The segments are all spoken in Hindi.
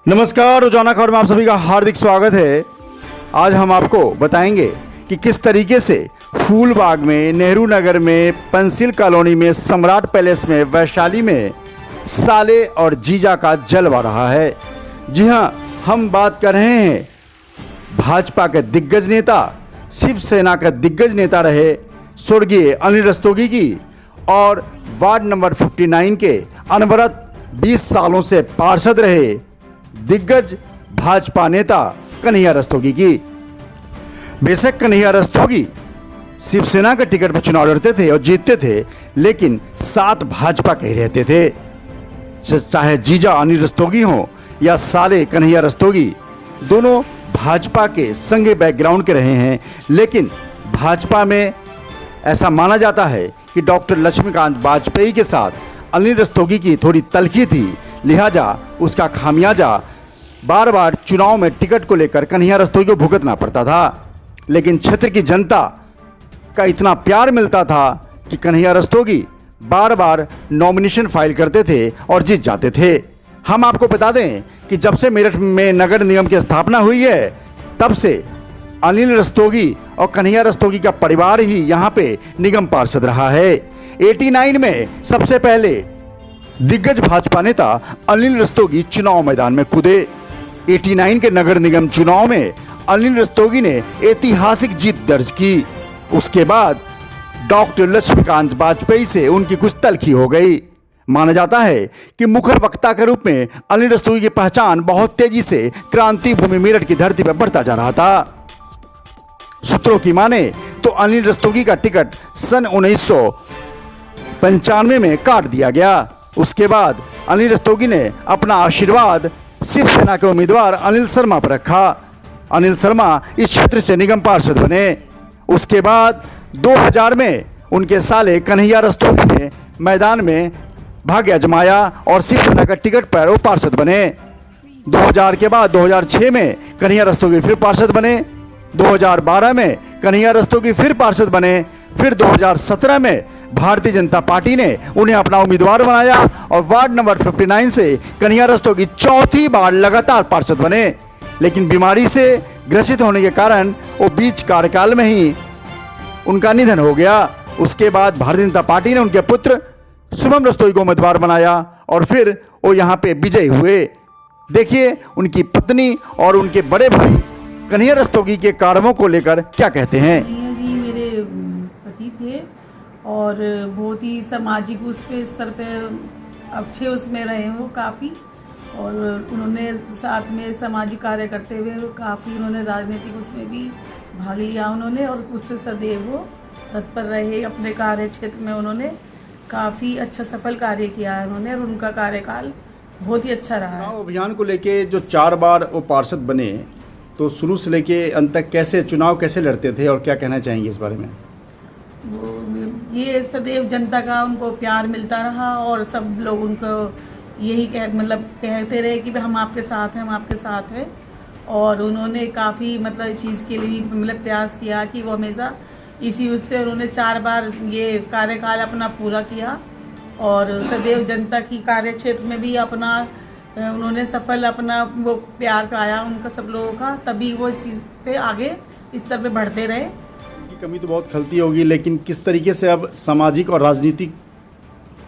नमस्कार, रोजाना खबर में आप सभी का हार्दिक स्वागत है। आज हम आपको बताएंगे कि किस तरीके से फूलबाग में, नेहरू नगर में, पंसिल कॉलोनी में, सम्राट पैलेस में, वैशाली में साले और जीजा का जलवा रहा है। जी हां, हम बात कर रहे हैं भाजपा के दिग्गज नेता, शिवसेना का दिग्गज नेता रहे स्वर्गीय अनिल रस्तोगी की और वार्ड नंबर 59 के अनवरत 20 सालों से पार्षद रहे दिग्गज भाजपा नेता कन्हैया रस्तोगी की। बेशक कन्हैया रस्तोगी शिवसेना के टिकट पर चुनाव लड़ते थे और जीतते थे, लेकिन साथ भाजपा के ही रहते थे। चाहे जीजा अनिल रस्तोगी हो या साले कन्हैया रस्तोगी, दोनों भाजपा के संगे बैकग्राउंड के रहे हैं। लेकिन भाजपा में ऐसा माना जाता है कि डॉक्टर लक्ष्मीकांत वाजपेयी के साथ अनिल रस्तोगी की थोड़ी तलखी थी, लिहाजा उसका खामियाजा बार बार चुनाव में टिकट को लेकर कन्हैया रस्तोगी को भुगतना पड़ता था। लेकिन क्षेत्र की जनता का इतना प्यार मिलता था कि कन्हैया रस्तोगी बार बार नॉमिनेशन फाइल करते थे और जीत जाते थे। हम आपको बता दें कि जब से मेरठ में नगर निगम की स्थापना हुई है, तब से अनिल रस्तोगी और कन्हैया रस्तोगी का परिवार ही यहाँ पे निगम पार्षद रहा है। 89 में सबसे पहले दिग्गज भाजपा नेता अनिल रस्तोगी चुनाव मैदान में कूदे। 89 के नगर निगम चुनाव में अनिल रस्तोगी ने ऐतिहासिक जीत दर्ज की। उसके बाद डॉक्टर लक्ष्मीकांत वाजपेयी से उनकी कुछ तलखी हो गई। माना जाता है कि मुखर वक्ता के रूप में अनिल रस्तोगी की पहचान बहुत तेजी से क्रांति भूमि मेरठ की धरती पर बढ़ता जा रहा था। सूत्रों की माने तो अनिल रस्तोगी का टिकट सन 1995 में काट दिया गया। उसके बाद अनिल रस्तोगी ने अपना आशीर्वाद शिवसेना के उम्मीदवार अनिल शर्मा पर रखा। अनिल शर्मा इस क्षेत्र से निगम पार्षद बने। उसके बाद 2000 में उनके साले कन्हैया रस्तोगी ने मैदान में भाग्य आजमाया और शिवसेना का टिकट पर वो पार्षद बने। 2000 के बाद 2006 में कन्हैया रस्तोगी फिर पार्षद बने। 2012 में कन्हैया रस्तोगी फिर पार्षद बने। फिर 2017 में भारतीय जनता पार्टी ने उन्हें अपना उम्मीदवार बनाया और वार्ड नंबर 59 से कन्हैया रस्तोगी चौथी बार लगातार पार्षद बने। लेकिन बीमारी से ग्रसित होने के कारण वो बीच कार्यकाल में ही उनका निधन हो गया। उसके बाद भारतीय जनता पार्टी ने उनके पुत्र शुभम रस्तोगी को उम्मीदवार बनाया और फिर वो यहाँ पे विजयी हुए। देखिए उनकी पत्नी और उनके बड़े भाई कन्हैया रस्तोगी के कार्यों को लेकर क्या कहते हैं। जी मेरे पति थे और बहुत ही सामाजिक उस पे स्तर पे अच्छे उसमें रहे वो काफ़ी, और उन्होंने साथ में सामाजिक कार्य करते हुए काफ़ी उन्होंने राजनीतिक उसमें भी भाग लिया उन्होंने, और उससे सदैव वो तत्पर रहे अपने कार्य क्षेत्र में। उन्होंने काफ़ी अच्छा सफल कार्य किया है उन्होंने, और उनका कार्यकाल बहुत ही अच्छा रहा है। चुनाव अभियान को लेके जो 4 बार वो पार्षद बने, तो शुरू से लेके अंत तक कैसे चुनाव कैसे लड़ते थे और क्या कहना चाहेंगे इस बारे में। वो ये सदैव जनता का उनको प्यार मिलता रहा और सब लोग उनको यही कहते रहे कि हम आपके साथ हैं, हम आपके साथ हैं। और उन्होंने काफ़ी इस चीज़ के लिए प्रयास किया कि वो हमेशा इसी उससे उन्होंने 4 बार ये कार्यकाल अपना पूरा किया और सदैव जनता की कार्य क्षेत्र में भी अपना उन्होंने सफल अपना वो प्यार पाया उनका सब लोगों का, तभी वो इस चीज़ पे आगे इस तरह पे बढ़ते रहे। कमी तो बहुत खलती होगी, लेकिन किस तरीके से अब सामाजिक और राजनीतिक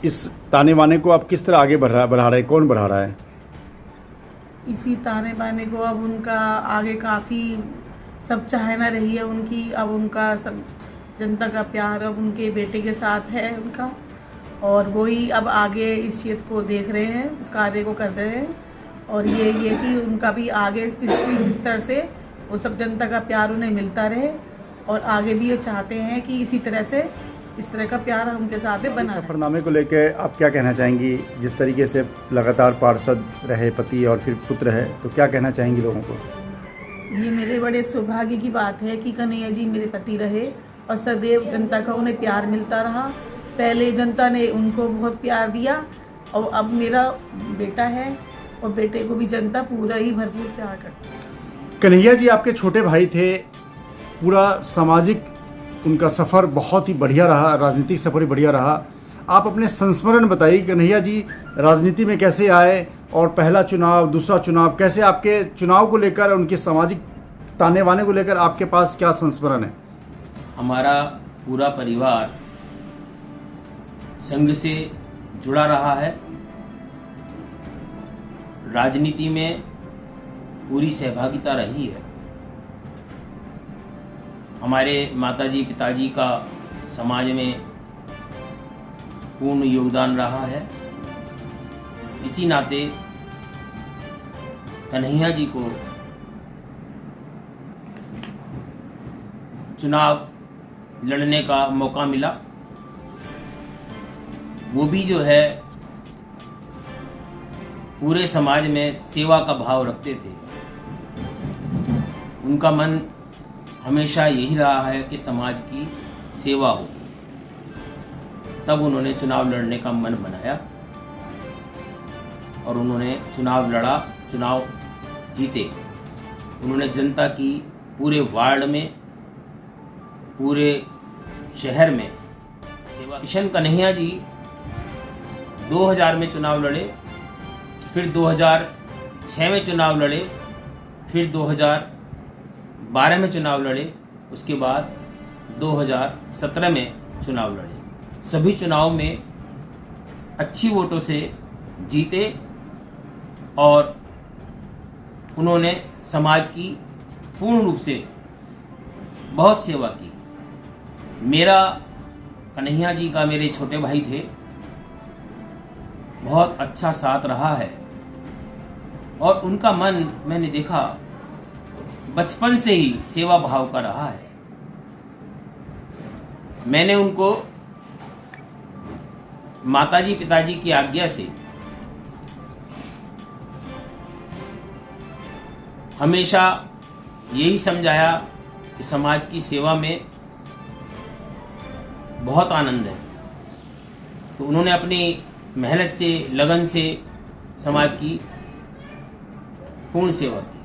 इस ताने बाने को आप किस तरह आगे बढ़ा रहे हैं, कौन बढ़ा रहा है इसी ताने बाने को? अब उनका आगे काफ़ी सब चाहना रही है उनकी। अब उनका सब जनता का प्यार अब उनके बेटे के साथ है उनका, और वही अब आगे इस क्षेत्र को देख रहे हैं, इस कार्य को कर रहे हैं। और ये कि उनका भी आगे इस तरह से वो सब जनता का प्यार उन्हें मिलता रहे, और आगे भी ये चाहते हैं कि इसी तरह से इस तरह का प्यार उनके साथ बना। सफरनामे को लेकर आप क्या कहना चाहेंगी? जिस तरीके से लगातार पार्षद रहे पति और फिर पुत्र है, तो क्या कहना चाहेंगी लोगों को? ये मेरे बड़े सौभाग्य की बात है कि कन्हैया जी मेरे पति रहे और सदैव जनता का उन्हें प्यार मिलता रहा। पहले जनता ने उनको बहुत प्यार दिया और अब मेरा बेटा है और बेटे को भी जनता पूरा ही भरपूर प्यार करती है। कन्हैया जी आपके छोटे भाई थे, पूरा सामाजिक उनका सफ़र बहुत ही बढ़िया रहा, राजनीतिक सफ़र ही बढ़िया रहा। आप अपने संस्मरण बताइए, कन्हैया जी राजनीति में कैसे आए और पहला चुनाव, दूसरा चुनाव, कैसे आपके चुनाव को लेकर, उनके सामाजिक ताने बाने को लेकर आपके पास क्या संस्मरण है? हमारा पूरा परिवार संघ से जुड़ा रहा है। राजनीति में पूरी सहभागिता रही है। हमारे माताजी पिताजी का समाज में पूर्ण योगदान रहा है। इसी नाते कन्हैया जी को चुनाव लड़ने का मौका मिला। वो भी जो है पूरे समाज में सेवा का भाव रखते थे। उनका मन हमेशा यही रहा है कि समाज की सेवा हो। तब उन्होंने चुनाव लड़ने का मन बनाया और उन्होंने चुनाव लड़ा, चुनाव जीते। उन्होंने जनता की पूरे वार्ड में, पूरे शहर में सेवा। किशन कन्हैया जी 2000 में चुनाव लड़े, फिर 2006 में चुनाव लड़े, फिर 2012 में चुनाव लड़े, उसके बाद 2017 में चुनाव लड़े। सभी चुनाव में अच्छी वोटों से जीते और उन्होंने समाज की पूर्ण रूप से बहुत सेवा की। मेरा कन्हैया जी का मेरे छोटे भाई थे, बहुत अच्छा साथ रहा है और उनका मन मैंने देखा बचपन से ही सेवा भाव का रहा है। मैंने उनको माताजी पिताजी की आज्ञा से हमेशा यही समझाया कि समाज की सेवा में बहुत आनंद है। तो उन्होंने अपनी मेहनत से, लगन से समाज की पूर्ण सेवा की।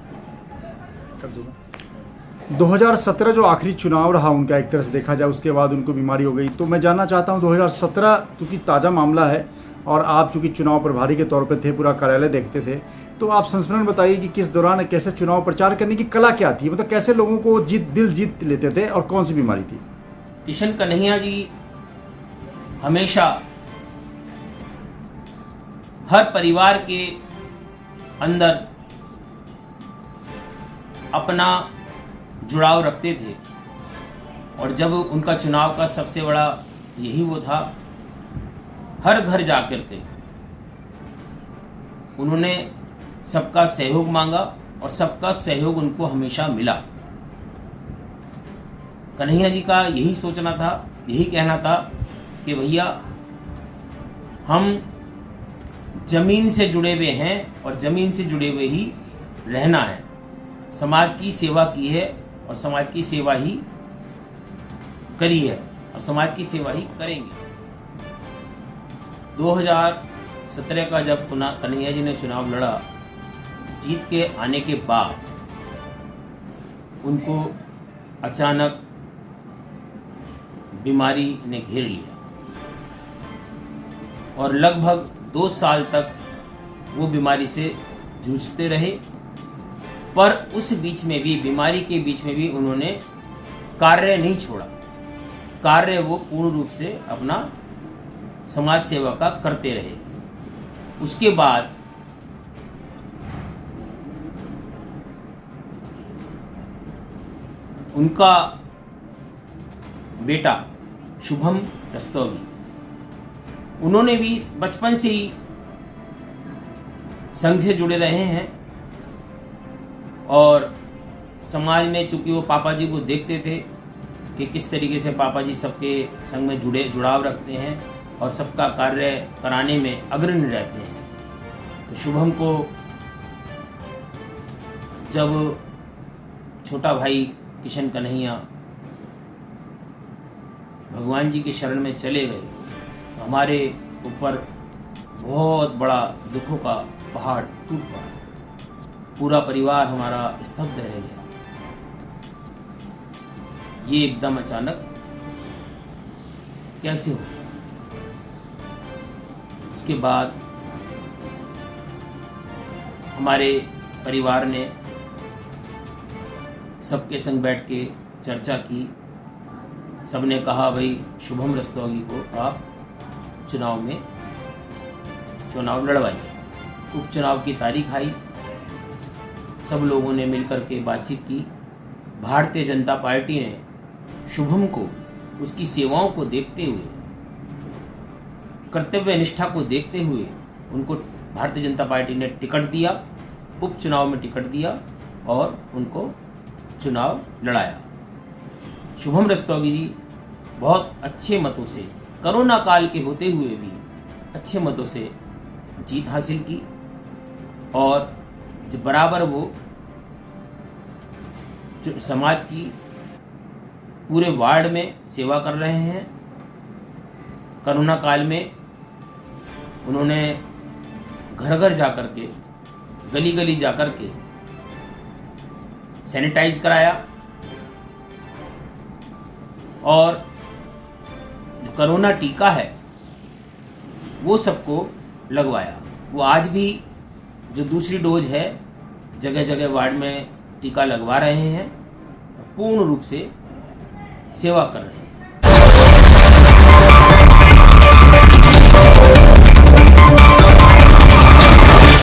2017 जो आखिरी चुनाव रहा उनका, एक तरह से देखा जाए, उसके बाद उनको बीमारी हो गई। तो मैं जानना चाहता हूं 2017 क्योंकि ताज़ा मामला है और आप चूंकि चुनाव प्रभारी के तौर पे थे, पूरा कार्यालय देखते थे, तो आप संस्मरण बताइए कि किस दौरान कैसे चुनाव प्रचार करने की कला क्या थी, मतलब कैसे लोगों को दिल जीत लेते थे और कौन सी बीमारी थी? किशन कन्हैया जी हमेशा हर परिवार के अंदर अपना जुड़ाव रखते थे और जब उनका चुनाव का सबसे बड़ा यही वो था, हर घर जाकर के उन्होंने सबका सहयोग मांगा और सबका सहयोग उनको हमेशा मिला। कन्हैया जी का यही सोचना था, यही कहना था कि भैया हम जमीन से जुड़े हुए हैं और जमीन से जुड़े हुए ही रहना है। समाज की सेवा की है और समाज की सेवा ही करी है और समाज की सेवा ही करेंगे। 2017 का जब कन्हैया जी ने चुनाव लड़ा, जीत के आने के बाद उनको अचानक बीमारी ने घेर लिया और लगभग 2 साल तक वो बीमारी से जूझते रहे। पर उस बीच में भी, बीमारी के बीच में भी उन्होंने कार्य नहीं छोड़ा। कार्य वो पूर्ण रूप से अपना समाज सेवा का करते रहे। उसके बाद उनका बेटा शुभम रस्तोगी, उन्होंने भी बचपन से ही संघ से जुड़े रहे हैं और समाज में चूंकि वो पापा जी को देखते थे कि किस तरीके से पापा जी सबके संग में जुड़ाव रखते हैं और सबका कार्य कराने में अग्रणी रहते हैं। तो शुभम को जब छोटा भाई किशन कन्हैया भगवान जी की शरण में चले गए तो हमारे ऊपर बहुत बड़ा दुखों का पहाड़ टूट पड़ा। पूरा परिवार हमारा स्तब्ध रह गया। ये एकदम अचानक कैसे हो? उसके बाद हमारे परिवार ने सबके संग बैठ के चर्चा की। सबने कहा भाई शुभम रस्तोगी को आप चुनाव लड़वाइए। उपचुनाव की तारीख आई, सब लोगों ने मिलकर के बातचीत की। भारतीय जनता पार्टी ने शुभम को उसकी सेवाओं को देखते हुए, कर्तव्य निष्ठा को देखते हुए उनको भारतीय जनता पार्टी ने टिकट दिया, उपचुनाव में टिकट दिया और उनको चुनाव लड़ाया। शुभम रस्तोगी जी बहुत अच्छे मतों से, कोरोना काल के होते हुए भी अच्छे मतों से जीत हासिल की और जो बराबर वो समाज की पूरे वार्ड में सेवा कर रहे हैं। कोरोना काल में उन्होंने घर घर जाकर के, गली गली जाकर के सैनिटाइज कराया और जो कोरोना टीका है वो सबको लगवाया। वो आज भी जो दूसरी डोज है जगह जगह वार्ड में टीका लगवा रहे हैं, पूर्ण रूप से सेवा कर रहे हैं।